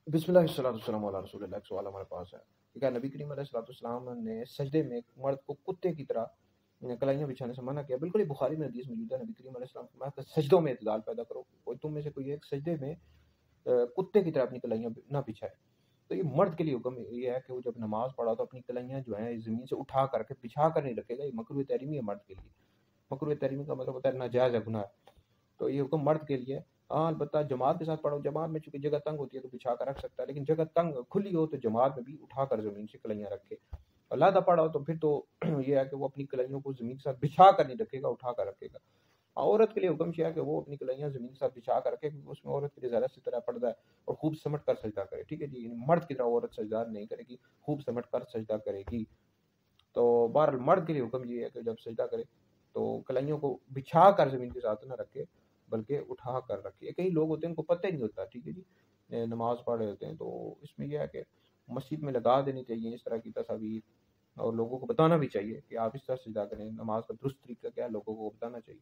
बिस्मिल्लाह वस्सलातु वस्सलामु अला रसूलिल्लाह। एक सवाल हमारे पास है कि क्या नबी करीम अलैहिस्सलाम ने सजदे में मर्द को कुत्ते की तरह कलाइयाँ बिछाने से मना किया? बिल्कुल ही बुखारी में हदीस मौजूद है। नबी करीम अलैहिस्सलाम ने फरमाया कि सजदों में इत्तिदाल पैदा करो, कोई तुम में से कोई एक सजदे में कुत्ते की तरह अपनी कलाइयाँ ना बिछाए। तो ये मर्द के लिए हुक्म ये है कि वो जब नमाज पढ़ा तो अपनी कलाइयाँ जो हैं ज़मीन से उठा करके बिछा कर नहीं रखेगा। ये मकरूह तहरीमी है मर्द के लिए। मकरूह तहरीमी का मतलब होता है नाजायज़ है, गुनाह है। तो ये हुक्म मर्द के लिए है। हाँ, अलबत्ता जमात के साथ पढ़ो, जमात में चूँकि जगह तंग होती है तो बिछा कर रख सकता है, लेकिन जगह तंग खुली हो तो जमात में भी उठाकर ज़मीन से कलाइयाँ रखे। अलहदा पड़ा हो तो फिर तो ये है कि वो अपनी कलाइयों को ज़मीन के साथ बिछा कर नहीं रखेगा, उठा कर रखेगा। हाँ, औरत के लिए हुक्म ये है कि वो अपनी कलाइयाँ ज़मीन के साथ बिछा कर रखे, क्योंकि उसमें औरत के लिए ज़्यादा सितरा पर्दा है और खूब समट कर सजदा करे, ठीक है जी? यानी मर्द की तरह औरत सजदा नहीं करेगी, खूब समट कर सजदा करेगी। तो बहरहाल मर्द के लिए हुक्म ये है कि जब सजदा करे तो कलाइयों को बिछा कर ज़मीन के साथ ना रखे, बल्कि उठा कर रखे। कई लोग होते हैं उनको पता ही नहीं होता, ठीक है जी? नमाज़ पढ़ रहे होते हैं, तो इसमें यह है कि मस्जिद में लगा देनी चाहिए इस तरह की तस्वीर, और लोगों को बताना भी चाहिए कि आप इस तरह सजदा करें, नमाज का दुरुस्त तरीका क्या है, लोगों को बताना चाहिए।